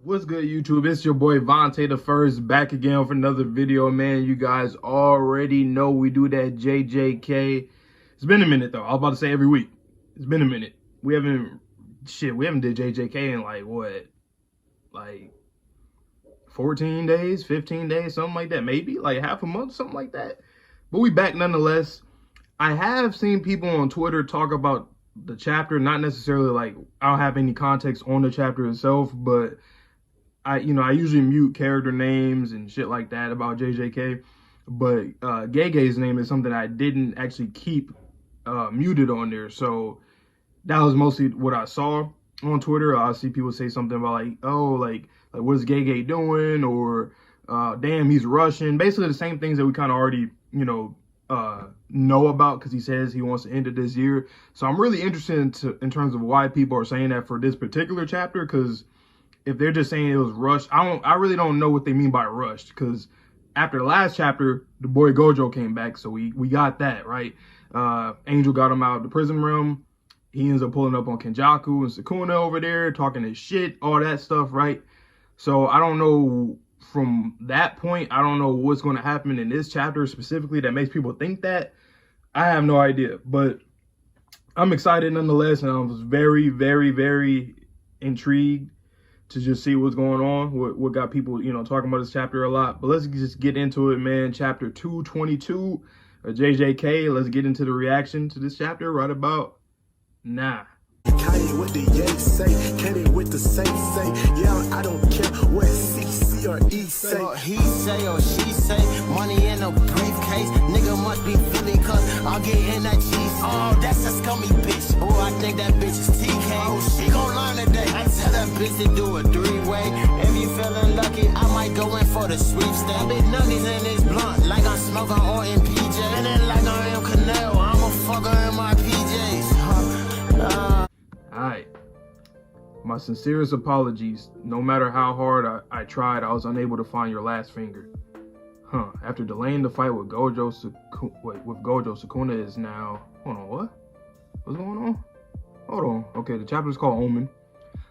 What's good, YouTube? It's your boy Vontae the First, back again for another video, man. You guys already know we do that JJK. It's been a minute though. I was about to say every week. It's been a minute. We haven't did JJK in like 14 days, 15 days, something like that. Maybe like half a month, something like that. But we back nonetheless. I have seen people on Twitter talk about the chapter, not necessarily like I don't have any context on the chapter itself, but I usually mute character names and shit like that about JJK, but Gege's name is something I didn't actually keep muted on there. So that was mostly what I saw on Twitter. I see people say something about like, oh, like what's Gege doing, or damn, he's Russian. Basically the same things that we kind of already, know about, because he says he wants to end it this year. So I'm really interested in terms of why people are saying that for this particular chapter, because if they're just saying it was rushed, I really don't know what they mean by rushed, because after the last chapter, the boy GOJO came back, so we got that, right? Angel got him out of the prison realm. He ends up pulling up on Kenjaku and Sukuna over there, talking his shit, all that stuff, right? So I don't know, from that point, I don't know what's going to happen in this chapter specifically that makes people think that. I have no idea, but I'm excited nonetheless, and I was very, very, very intrigued to just see what's going on, what got people, talking about this chapter a lot. But let's just get into it, man. Chapter 222 of JJK. Let's get into the reaction to this chapter right about now. Kaisen with the yay say, Kaisen with the say, yeah, I don't care what CC or E say. He say or she say, money in a briefcase, nigga must be Philly, cause I'll get in that cheese. Oh, that's a scummy bitch. Oh, I think that bitch is TK. Oh, she gon' learn today. I tell that bitch to do a three-way. If you feeling lucky, I might go in for the sweepstakes. Big nuggies in this blunt, like I'm smoking or in PJ. And then like I am Canal, I'm a fucker in my PJs. Alright, my sincerest apologies. No matter how hard I tried, I was unable to find your last finger. After delaying the fight with GOJO, Sukuna is now... Hold on, what? What's going on? Hold on. Okay, the chapter is called Omen.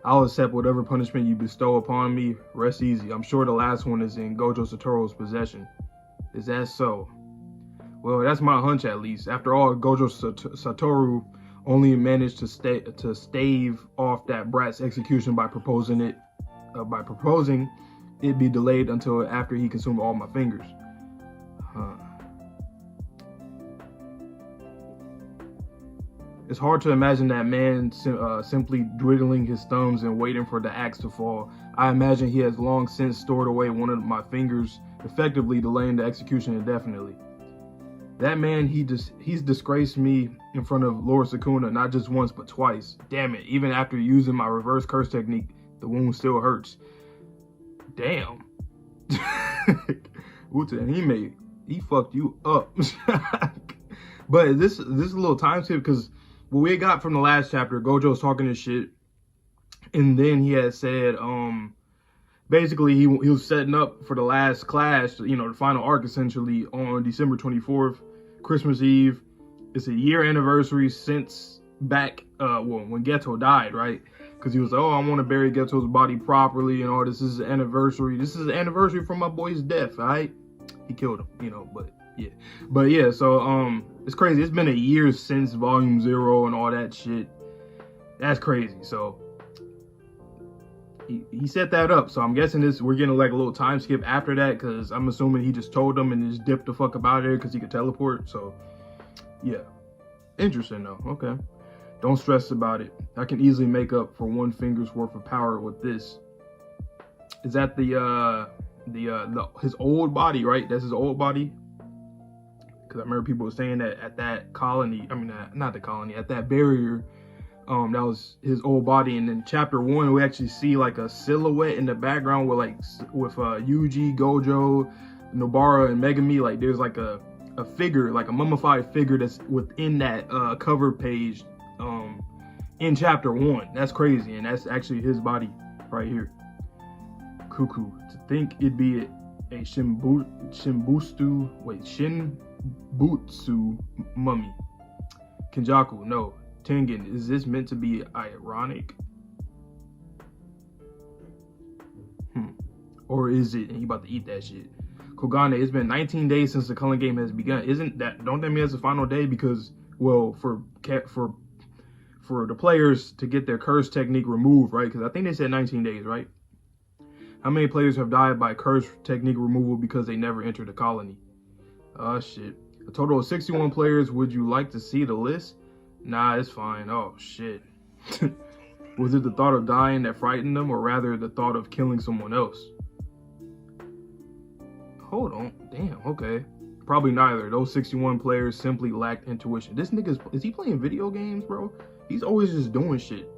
I'll accept whatever punishment you bestow upon me. Rest easy. I'm sure the last one is in Gojo Satoru's possession. Is that so? Well, that's my hunch at least. After all, Gojo Satoru only managed to stave off that brat's execution by proposing it be delayed until after he consumed all my fingers. It's hard to imagine that man simply dwiddling his thumbs and waiting for the axe to fall. I imagine he has long since stored away one of my fingers, effectively delaying the execution indefinitely. That man, he's disgraced me in front of Lord Sukuna, not just once, but twice. Damn it, even after using my reverse curse technique, the wound still hurts. Damn. Uta, he fucked you up. But this is a little time skip, because what we got from the last chapter, Gojo was talking his shit, and then he had said, basically he was setting up for the last clash, the final arc essentially, on December 24th. Christmas Eve. It's a year anniversary since back when Geto died, right? Because he was like, oh, I want to bury Geto's body properly and all this. This is an anniversary. This is an anniversary from my boy's death, all right? He killed him, but yeah, so it's crazy. It's been a year since Volume 0 and all that shit. That's crazy. So he set that up, so I'm guessing we're getting like a little time skip after that, because I'm assuming he just told them and just dipped the fuck up out of there because he could teleport. So yeah, interesting though. Okay, don't stress about it. I can easily make up for one finger's worth of power with this. Is that his old body, right? That's his old body, because I remember people were saying that at that colony, not the colony, at that barrier, that was his old body. And in chapter 1, we actually see like a silhouette in the background with Yuji, Gojo, Nobara, and Megami. Like there's like a figure, like a mummified figure that's within that cover page in chapter 1. That's crazy, and that's actually his body right here. Cuckoo. To think it'd be a Shinbutsu mummy. Kenjaku, no. Tengen, is this meant to be ironic? Or is it? And he about to eat that shit. Kogane, it's been 19 days since the culling game has begun. Don't that mean it's the final day? Because, well, for the players to get their curse technique removed, right? Because I think they said 19 days, right? How many players have died by curse technique removal because they never entered the colony? Oh, shit. A total of 61 players. Would you like to see the list? Nah, it's fine. Oh, shit. Was it the thought of dying that frightened them, or rather the thought of killing someone else? Hold on. Damn, okay. Probably neither. Those 61 players simply lacked intuition. This nigga, is he playing video games, bro? He's always just doing shit.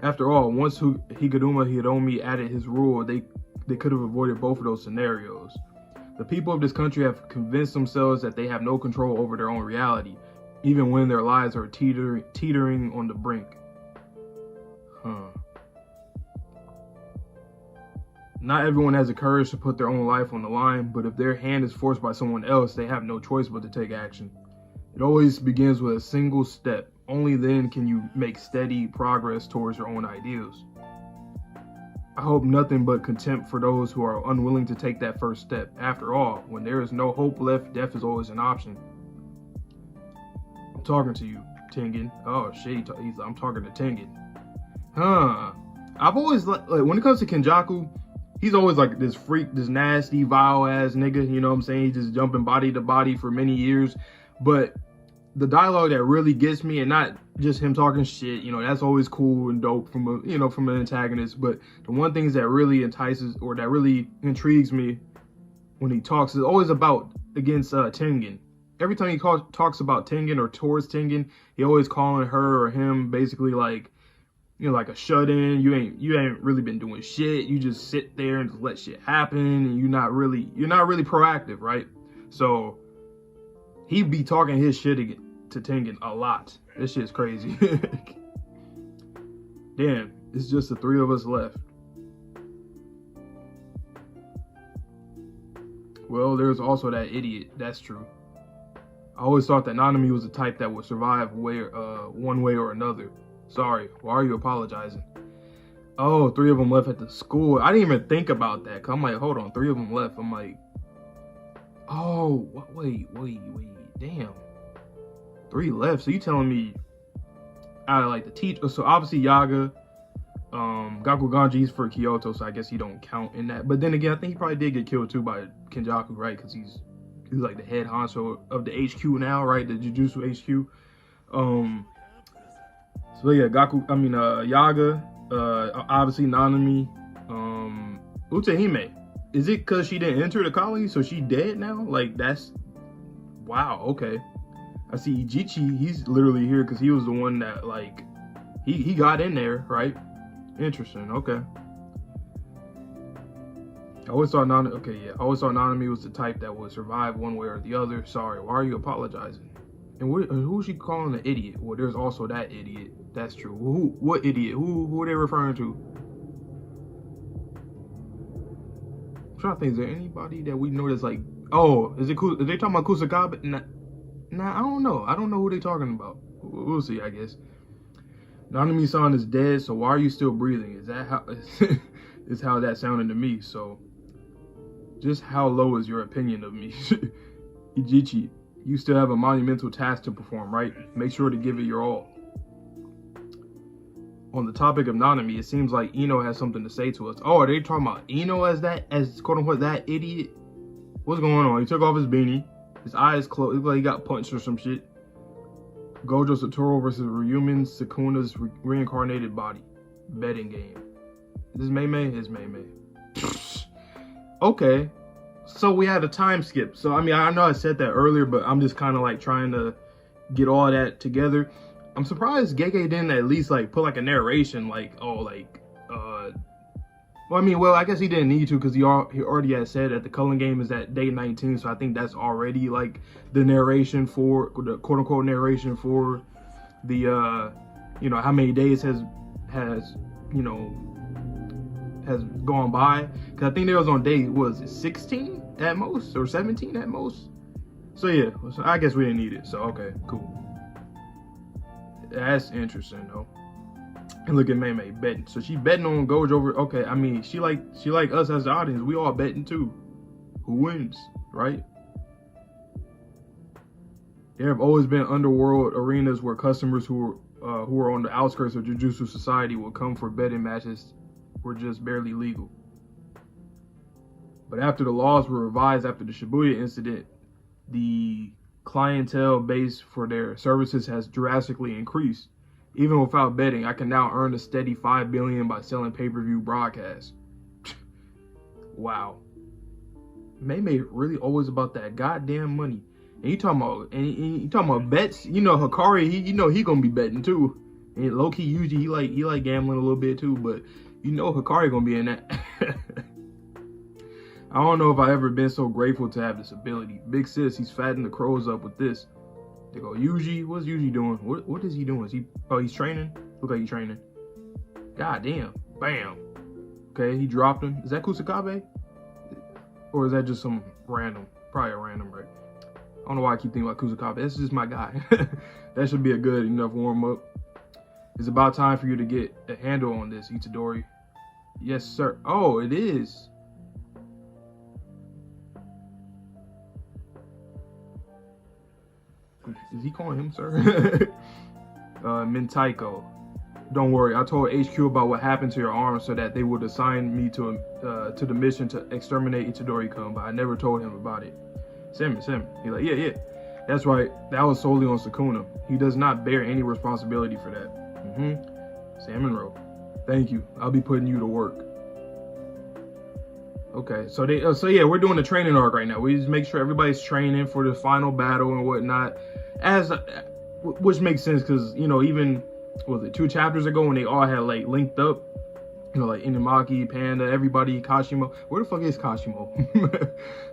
After all, once Higuruma Hiromi added his rule, they could have avoided both of those scenarios. The people of this country have convinced themselves that they have no control over their own reality, even when their lives are teetering on the brink. Not everyone has the courage to put their own life on the line, but if their hand is forced by someone else, they have no choice but to take action. It always begins with a single step. Only then can you make steady progress towards your own ideals. I hope nothing but contempt for those who are unwilling to take that first step. After all, when there is no hope left, death is always an option. I'm talking to you, Tengen. Oh shit, I'm talking to Tengen. I've always like when it comes to Kenjaku, he's always like this freak, this nasty, vile ass nigga, you know what I'm saying? He's just jumping body to body for many years. But the dialogue that really gets me, and not just him talking shit, you know, that's always cool and dope from from an antagonist. But the one thing that really entices, or that really intrigues me when he talks, is always about against Tengen. Every time he talks about Tengen or towards Tengen, he always calling her or him basically like, you know, like a shut-in. You ain't really been doing shit. You just sit there and just let shit happen, and you're not really proactive, right? So he be talking his shit again to Tengen a lot. This shit's crazy. Damn, it's just the three of us left. Well, there's also that idiot. That's true. I always thought that Nanami was the type that would survive one way or another. Sorry, why are you apologizing? Oh, 3 of them left at the school. I didn't even think about that. Cause I'm like, hold on, 3 of them left. I'm like, oh, wait, damn. 3 left. So you telling me out of like the teacher? So obviously Yaga, Gakuganji's for Kyoto, so I guess he don't count in that. But then again, I think he probably did get killed too by Kenjaku, right? Because he's like the head honcho of the HQ now, right? The Jujutsu HQ. So yeah, Yaga, obviously Nanami, Utahime. Is it because she didn't enter the colony, so she dead now? Like, that's, wow, okay. I see Ijichi, he's literally here because he was the one that, like, he got in there, right? Interesting, okay. I always thought Nanami was the type that would survive one way or the other. Sorry, why are you apologizing? And who is she calling an idiot? Well, there's also that idiot. That's true. What idiot? Who are they referring to? I'm trying to think. Is there anybody that we know that's like? Oh, are they talking about Kusakabe? Nah, I don't know. I don't know who they talking about. We'll see, I guess. Nanami-san is dead, so why are you still breathing? Is that how? Is how that sounded to me. So, just how low is your opinion of me, Ijichi? You still have a monumental task to perform, right? Make sure to give it your all. On the topic of Nanami, it seems like Ino has something to say to us. Oh, are they talking about Ino as quote unquote that idiot? What's going on? He took off his beanie. His eyes closed. It looked like he got punched or some shit. Gojo Satoru versus Ryumin Sukuna's reincarnated body. Betting game. Is this Mei? His Mei. Okay. So we had a time skip. So, I mean, I know I said that earlier, but I'm just kind of like trying to get all that together. I'm surprised Gege didn't at least like put like a narration, like, oh, like, well, I guess he didn't need to because he already had said that the culling game is at day 19. So I think that's already like the narration for the quote unquote narration for the, you know, how many days has gone by. Because I think there was on day, was it 16 at most or 17 at most? So yeah, so I guess we didn't need it. So okay, cool. That's interesting though. And look at May May betting. So she betting on Gojo over. Okay, I mean, she like us as the audience. We all betting too. Who wins, right? There have always been underworld arenas where customers who are on the outskirts of Jujutsu society will come for betting matches were just barely legal. But after the laws were revised after the Shibuya incident, the clientele base for their services has drastically increased. Even without betting, I can now earn a steady $5 billion by selling pay-per-view broadcasts. Wow. May really always about that goddamn money. And you talking about bets? You know Hikari, he gonna be betting too. And low key usually he like gambling a little bit too, but you know Hikari gonna be in that. I don't know if I ever been so grateful to have this ability. Big sis, he's fattening the crows up with this. They go, Yuji, what's Yuji doing? What is he doing? He's training? Look like he's training. God damn. Bam. Okay, he dropped him. Is that Kusakabe? Or is that just some random? Probably a random, right? I don't know why I keep thinking about Kusakabe. That's just my guy. That should be a good enough warm-up. It's about time for you to get a handle on this, Itadori. Yes, sir. Oh, it is. Is he calling him sir? Mintaiko. Don't worry, I told HQ about what happened to your arm so that they would assign me to the mission to exterminate Itadori-kun, but I never told him about it. Salmon. He's like, yeah. That's right, that was solely on Sukuna. He does not bear any responsibility for that. Salmon roll. Thank you, I'll be putting you to work. Okay, so yeah, we're doing the training arc right now. We just make sure everybody's training for the final battle and whatnot, which makes sense because, you know, even was it 2 chapters ago when they all had like linked up, you know, like Inumaki, Panda, everybody, Kashimo. Where the fuck is Kashimo?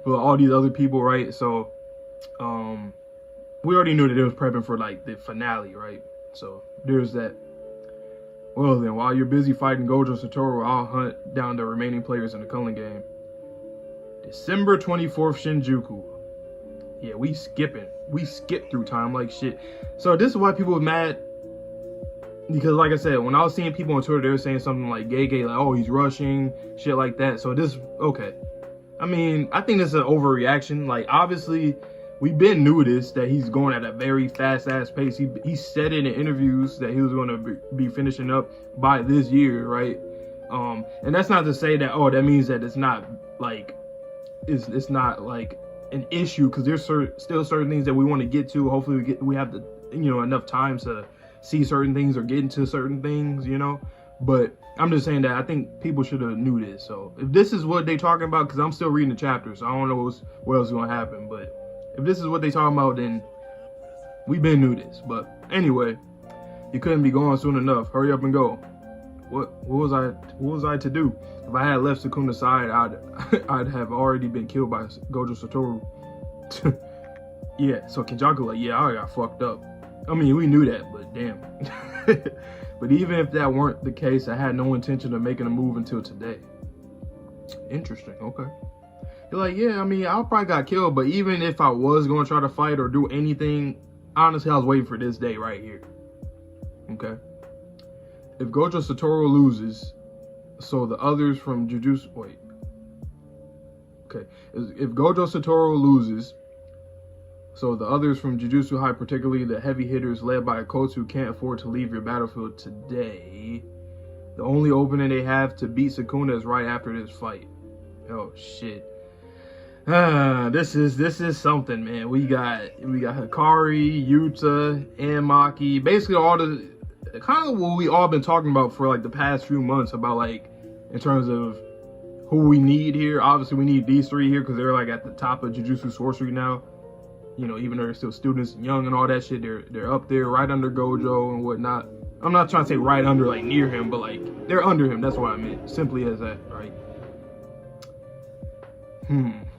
Well, all these other people, right? So, we already knew that it was prepping for like the finale, right? So there's that. Well then, while you're busy fighting Gojo Satoru, I'll hunt down the remaining players in the Culling game. December 24th, Shinjuku. Yeah, we skipping. We skip through time like shit. So this is why people are mad. Because like I said, when I was seeing people on Twitter, they were saying something like Gege, like, oh, he's rushing, shit like that. So this, okay. I mean, I think this is an overreaction. Like, obviously, we've been knew this, that he's going at a very fast-ass pace. He said it in interviews that he was going to be finishing up by this year, right? And that's not to say that, oh, that means that it's not, like, it's not, like, an issue, because there's still certain things that we want to get to. Hopefully we have the, you know, enough time to see certain things or get into certain things, you know? But I'm just saying that I think people should have knew this. So if this is what they talking about, because I'm still reading the chapter, so I don't know what else is going to happen, but if this is what they talking about, then we've been knew this. But anyway, you couldn't be gone soon enough. Hurry up and go. What was I to do? If I had left Sukuna's side, I'd have already been killed by Gojo Satoru. Yeah, so Kenjaku like, yeah, I got fucked up. I mean, we knew that, but damn. But even if that weren't the case, I had no intention of making a move until today. Interesting, okay. You're like, yeah, I mean, I probably got killed, but even if I was going to try to fight or do anything, honestly, I was waiting for this day right here. Okay. If Gojo Satoru loses, so the others from Jujutsu, wait. Okay. If Gojo Satoru loses, so the others from Jujutsu High, particularly the heavy hitters led by Akotsu, can't afford to leave your battlefield today. The only opening they have to beat Sukuna is right after this fight. Oh shit. This is something, man. We got Hikari, Yuta, and Maki. Basically all the kind of what we all been talking about for like the past few months about like in terms of who we need here. Obviously we need these 3 here because they're like at the top of Jujutsu sorcery now. You know, even though they're still students and young and all that shit, they're up there right under Gojo and whatnot. I'm not trying to say right under, like near him, but like they're under him. That's what I meant. Simply as that, right?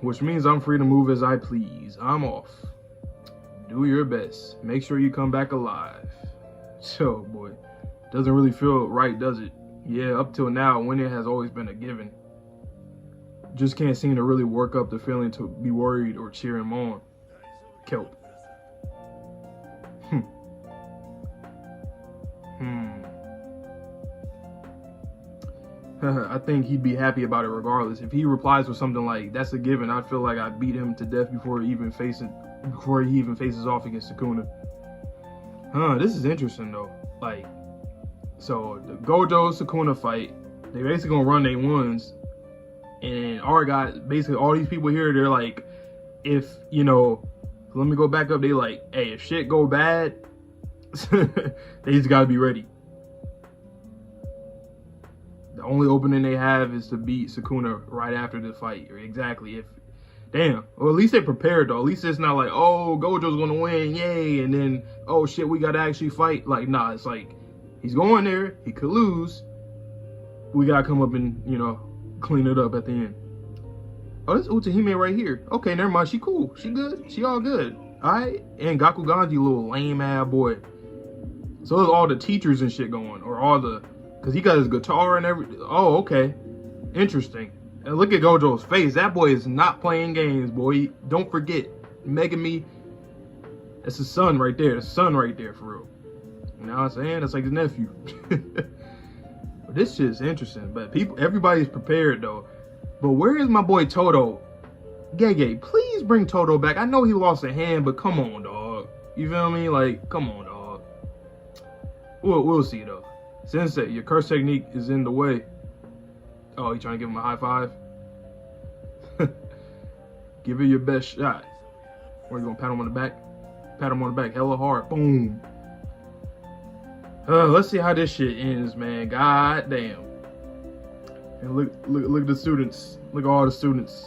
Which means I'm free to move as I please. I'm off. Do your best. Make sure you come back alive. So, boy, doesn't really feel right, does it? Yeah, up till now, winning has always been a given. Just can't seem to really work up the feeling to be worried or cheer him on. Kelp. I think he'd be happy about it regardless. If he replies with something like, that's a given, I feel like I beat him to death before he even faces off against Sukuna. This is interesting though. Like, so the Gojo Sukuna fight, they basically gonna run their ones, and our guys, basically all these people here, they're like, if, you know, let me go back up, they like, hey, if shit go bad, they just gotta be ready. The only opening they have is to beat Sukuna right after the fight. Exactly. If, damn. Well, at least they prepared though. At least it's not like, oh, Gojo's gonna win, yay, and then, oh shit, we gotta actually fight. Like, nah, it's like, he's going there, he could lose. We gotta come up and, you know, clean it up at the end. Oh, this Utahime right here. Okay, never mind. She cool. She good. She all good. Alright. And Gakuganji, little lame ass boy. So there's all the teachers and shit going, or all the, because he got his guitar and everything. Oh, okay. Interesting. And look at Gojo's face. That boy is not playing games, boy. Don't forget. Megami. That's his son right there. The son right there, for real. You know what I'm saying? That's like his nephew. But this shit is interesting. But everybody's prepared, though. But where is my boy Todo? Gege, please bring Todo back. I know he lost a hand, but come on, dog. You feel me? Like, come on, dog. We'll see, though. Sensei, your curse technique is in the way. Oh, you trying to give him a high five? Give it your best shot. Or you gonna pat him on the back? Pat him on the back hella hard. Boom. Let's see how this shit ends, man. God damn. And look at the students. Look at all the students.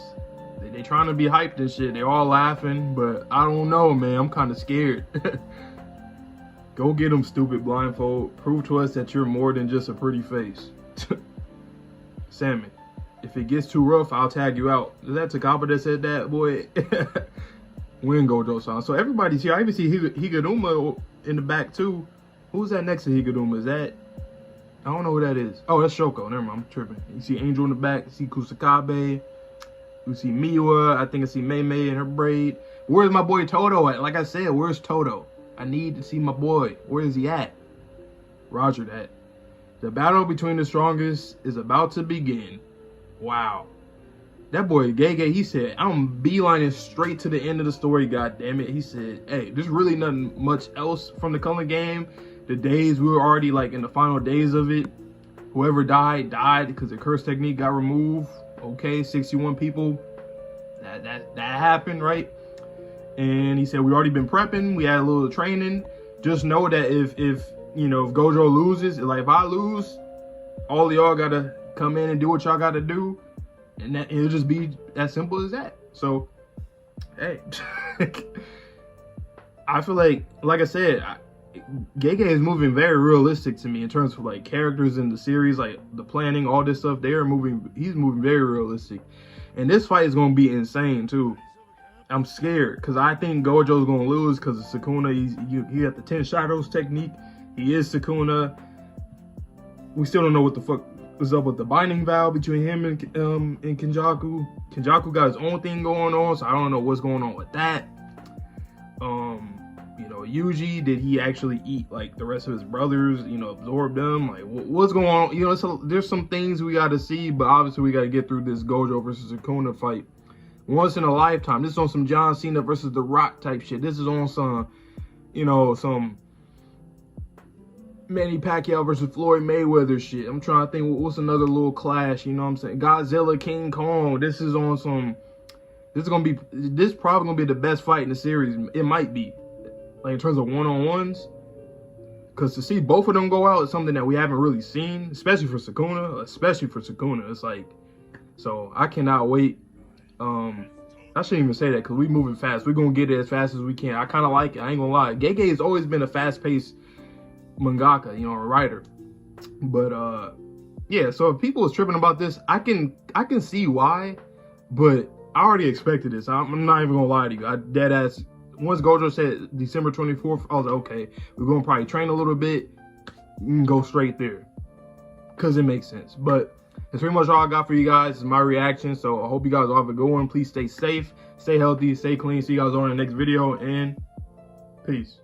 They trying to be hyped and shit. They all laughing, but I don't know, man. I'm kind of scared. Go get them, stupid blindfold. Prove to us that you're more than just a pretty face. Salmon, if it gets too rough, I'll tag you out. Is that Takaba that said that, boy? Win, Gojo-san. So everybody's here. I even see Higuruma in the back, too. Who's that next to Higuruma? Is that... I don't know who that is. Oh, that's Shoko. Never mind, I'm tripping. You see Angel in the back. You see Kusakabe. You see Miwa. I think I see Mei Mei in her braid. Where's my boy Todo at? Like I said, where's Todo? I need to see my boy. Where is he at? Roger that. The battle between the strongest is about to begin. Wow. That boy Gege, he said, I'm beelining straight to the end of the story, god damn it. He said, hey, there's really nothing much else from the Cullen game. The days, we were already like in the final days of it. Whoever died because the curse technique got removed. Okay, 61 people. That happened, right? And he said, we already been prepping. We had a little training. Just know that if you know, if Gojo loses, like if I lose, all of y'all gotta come in and do what y'all gotta do. And that it'll just be as simple as that. So, hey. I feel like I said, Gege is moving very realistic to me in terms of like characters in the series, like the planning, all this stuff. He's moving very realistic. And this fight is gonna be insane too. I'm scared because I think Gojo's gonna lose because of Sukuna. He got the 10 shadows technique. He is Sukuna. We still don't know what the fuck is up with the binding vow between him and Kenjaku. Kenjaku got his own thing going on, so I don't know what's going on with that. You know, Yuji, did he actually eat like the rest of his brothers? You know, absorb them? Like, what's going on? You know, so there's some things we got to see, but obviously we got to get through this Gojo versus Sukuna fight. Once in a lifetime. This is on some John Cena versus The Rock type shit. This is on some, you know, some Manny Pacquiao versus Floyd Mayweather shit. I'm trying to think, what's another little clash, you know what I'm saying? Godzilla, King Kong. This is on some, this probably gonna be the best fight in the series. It might be, like in terms of one-on-ones. Because to see both of them go out is something that we haven't really seen, especially for Sukuna. It's like, so I cannot wait. I shouldn't even say that because we moving fast. We're gonna get it as fast as we can. I kind of like it. I ain't gonna lie. Gege has always been a fast-paced mangaka, you know, a writer. But yeah. So if people is tripping about this, I can see why. But I already expected this. I'm not even gonna lie to you. I dead ass. Once Gojo said December 24th, I was like, okay, we're gonna probably train a little bit and go straight there because it makes sense. But that's pretty much all I got for you guys. This is my reaction. So I hope you guys all have a good one. Please stay safe, stay healthy, stay clean. See you guys on the next video, and peace.